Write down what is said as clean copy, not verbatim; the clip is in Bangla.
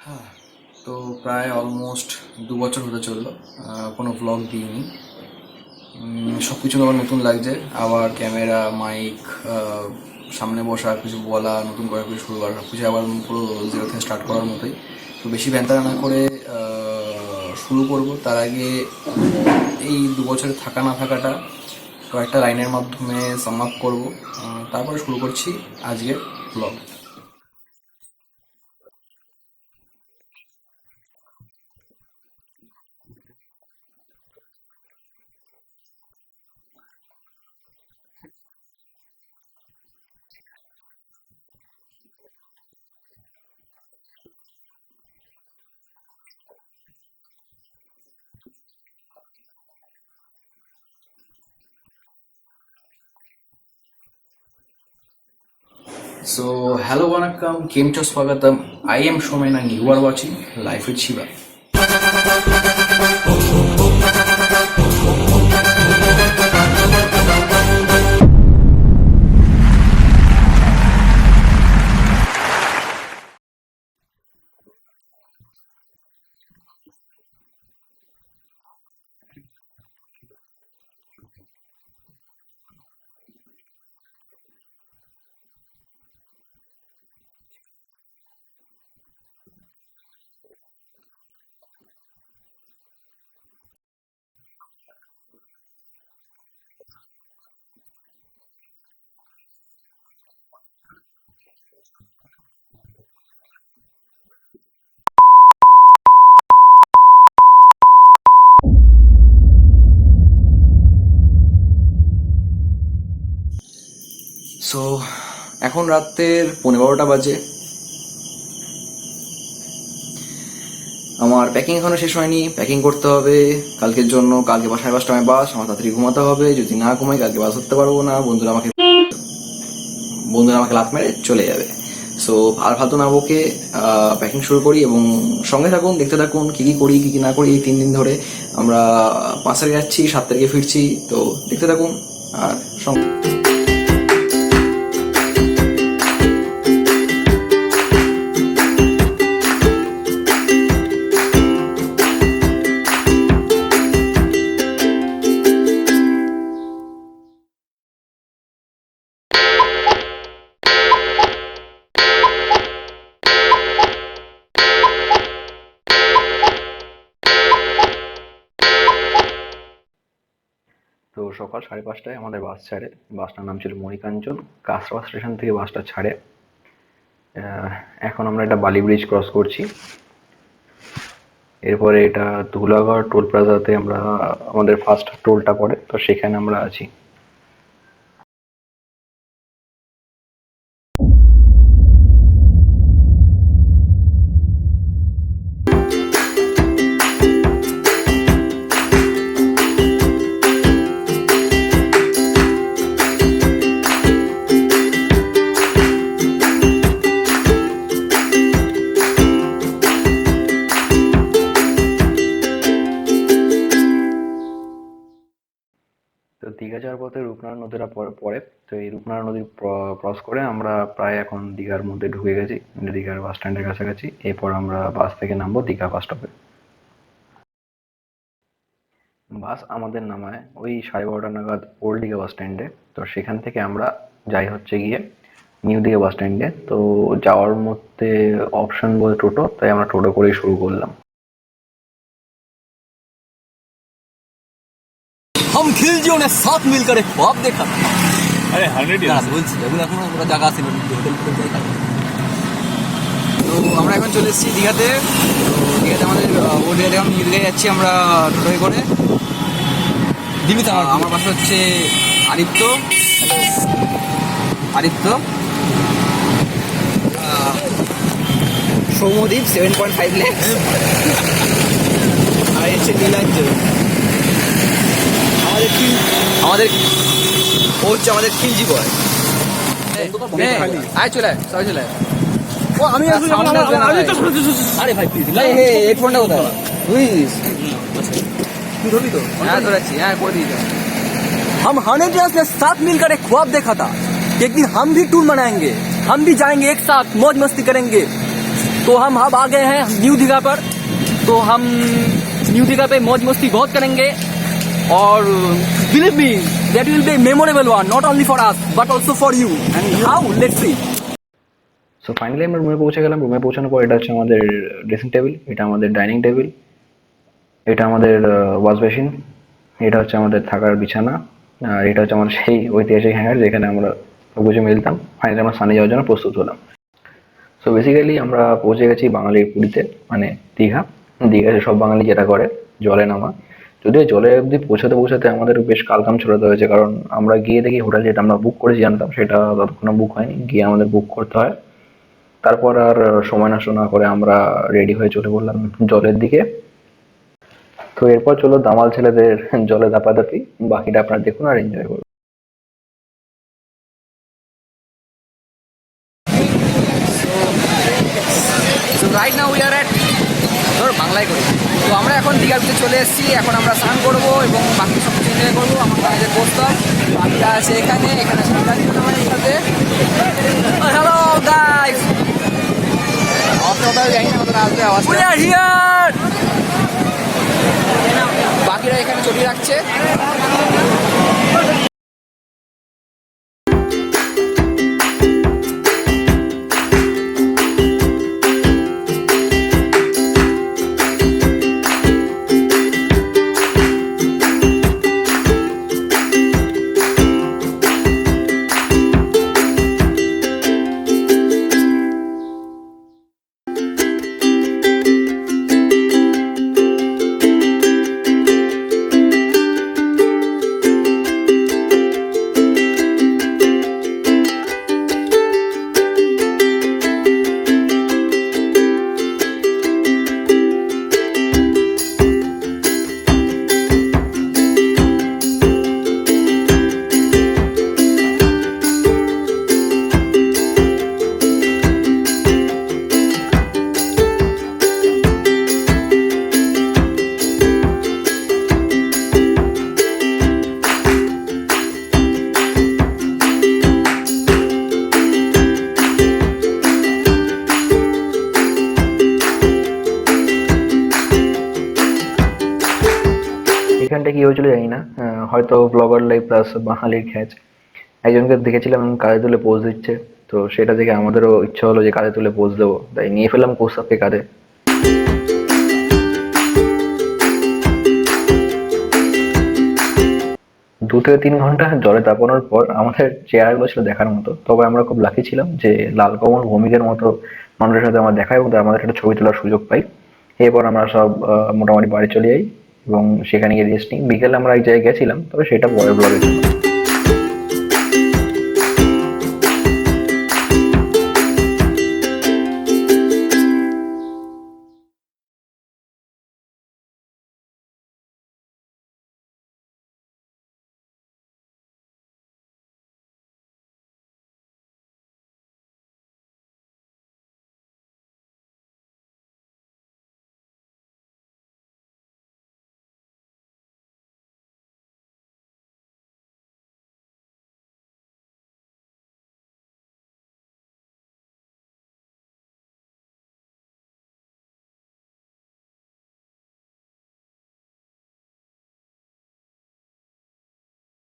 হ্যাঁ, তো প্রায় অলমোস্ট 2 বছর হতে চললো কোনো ভ্লগ দিইনি। সব কিছু আমার নতুন লাগছে, আবার ক্যামেরা, মাইক, সামনে বসা, কিছু বলা, নতুন করে কিছু শুরু করা, সব কিছু আবার পুরো জিরো থেকে স্টার্ট করার মতোই। তো বেশি ভ্যানতারা না করে শুরু করব। তার আগে এই 2 বছরে থাকা না থাকাটা কয়েকটা লাইনের মাধ্যমে সাম আপ করবো, তারপরে শুরু করছি আজকের blog. So, hello, vanakkam, came to Swagatam. I am Shomen and you are watching Life with Shiva. So এখন রাতের 12:15 বাজে। আমার প্যাকিং এখনো শেষ হয়নি, প্যাকিং করতে হবে কালকের জন্য। কালকে 5:30টায় বাস, আমার তাড়াতাড়ি ঘুমাতে হবে। যদি না ঘুমাই কালকে বাস ধরতে পারবো না, বন্ধুরা আমাকে লাথ মেরে চলে যাবে। সো আর ফালতু না বকে প্যাকিং শুরু করি এবং সঙ্গে থাকুন, দেখতে থাকুন কি কি করি, কি কি না করি। এই 3 দিন ধরে আমরা 5 তারিখে যাচ্ছি, 7 তারিখে ফিরছি। তো দেখতে থাকুন আর সঙ্গে। তো সকাল 5:30টায় আমাদের বাস ছাড়ে। বাসটার নাম ছিল মণিকাঞ্চন। কাঁচরাপাড়া স্টেশন থেকে বাসটা ছাড়ে। এখন আমরা এটা বালি ব্রিজ ক্রস করছি। এরপরে এটা ধুলাগড় টোল প্লাজাতে আমরা আমাদের ফার্স্ট টোলটা পড়ে, তো সেখানে আমরা আছি। তো দীঘা যাওয়ার পথে রূপনারায়ণ নদীটা পড়ে। তো এই রূপনারায়ণ নদী ক্রস করে আমরা প্রায় এখন দীঘার মধ্যে ঢুকে গেছি, দীঘার বাস স্ট্যান্ডের কাছাকাছি। এরপর আমরা বাস থেকে নামবো দীঘা বাস স্টপে। বাস আমাদের নামায় ওই 12:30 নাগাদ ওল্ড দীঘা বাস স্ট্যান্ডে। তো সেখান থেকে আমরা যাই হচ্ছে গিয়ে নিউ দীঘা বাস স্ট্যান্ডে। তো যাওয়ার মধ্যে অপশন বলতে টোটো, তাই আমরা টোটো করেই শুরু করলাম। हम खिलजियों ने साथ मिलकर एक ख्वाब देखा। अरे 100 ইয়ার্স বলছি এখন এখন আমরা জায়গা আছে হোটেল ফোটেল যাই। তো আমরা এখন চলে এসেছি দীঘাতে। তো দীঘাতে আমাদের ওল্ড দীঘাতে এখন নিউ দীঘায় যাচ্ছি আমরা টোটোয় করে। আমার পাশে হচ্ছে আদিত্য। সৌমদ্বীপ 7.5 লাখ। আর হচ্ছে নীলাঞ্জন। আমাদের ও হচ্ছে আমাদের খিলজি বয়। আয় চলে সবাই চলে। ও আমি আরে ভাই প্লিজ হেডফোনটা কোথায় বুঝিস? তুই ধরবি তো? হ্যাঁ ধরেছি, হ্যাঁ করে দিই। हम 100 इयर्स ने साथ मिलकर एक ख्वाब देखा था कि एक दिन हम भी टूर मनाएंगे, हम भी जाएंगे एक साथ, मौज मस्ती करेंगे। तो तो हम अब आ गए हैं न्यू दीघा पर। तो हम न्यू दीघा पे मौज मस्ती बहुत करेंगे और believe me that will be memorable one, not only for us but also for you. And how, let's see. So finally আমরা রুমে পৌঁছে গেলাম। রুমে পৌঁছানোর পর এটা হচ্ছে আমাদের ড্রেসিং টেবিল, এটা আমাদের ডাইনিং টেবিল, এটা আমাদের ওয়াশ বেসিন, এটা হচ্ছে আমাদের থাকার বিছানা, আর এটা হচ্ছে আমাদের সেই ঐতিহাসিক হ্যাঙ্গার যেখানে আমরা সবকিছু মিলতাম। ফাইনালি আমরা স্নানে যাওয়ার জন্য প্রস্তুত হলাম। সো বেসিক্যালি আমরা পৌঁছে গেছি বাঙালির পুরীতে, মানে দীঘা। দীঘাতে সব বাঙালি যেটা করে জলে নামা। যদিও জলে অবধি পৌঁছাতে পৌঁছাতে আমাদের বেশ কালকাম ছড়াতে হয়েছে, কারণ আমরা গিয়ে দেখি হোটেল যেটা আমরা বুক করেছি জানতাম সেটা ততক্ষণে বুক হয়নি, গিয়ে আমাদের বুক করতে হয়। তারপর আর সময় নষ্ট না করে আমরা রেডি হয়ে চলে পড়লাম জলের দিকে। তো এরপর চলো দামাল ছেলেদের জলে দাপাদাপি, বাকিটা আপনারা দেখুন আর এনজয় করুন। So right now we are at ধর বাংলায় করি। তো আমরা এখন দীঘার ভিতরে চলে এসেছি। এখন আমরা স্নান করবো এবং বাকি সব কিছু এনজয় করবো। আমার কলেজের প্রস্তাব বাকিরা আছে এখানে, এখানে আছে আমাদের সাথে। হ্যালো গাইস, আপনারা জানি না কতটা আসবে আওয়াজ। We are here. বাকিরা এখানে ছবি রাখছে। এখানটা কি হয়েছিল জানি না, হয়তো ব্লগার লাইফ প্লাস বাঙালির খ্যাচ। একজনকে দেখেছিলাম কাঁধে তুলে পোজ দিচ্ছে, তো সেটা দেখে আমাদেরও ইচ্ছা হলো যে কাঁধে তুলে পোজ দেবো, তাই নিয়ে ফেললাম কৌস্তবকে কাঁধে। দু থেকে 3 ঘন্টা জলে তাপানোর পর আমাদের চেহারাগুলো ছিল দেখার মতো। তবে আমরা খুব লাকি ছিলাম যে লাল কমল ভৌমিকের মতো মানুষের সাথে আমার দেখা এবং আমাদের একটা ছবি তোলার সুযোগ পাই। এরপর আমরা সব মোটামুটি বাড়ি চলে যাই এবং সেখানে গিয়ে রেস্ট নিই। বিকেলে আমরা এক জায়গায় গেছিলাম, তবে সেটা পরের ব্লগে ছিল।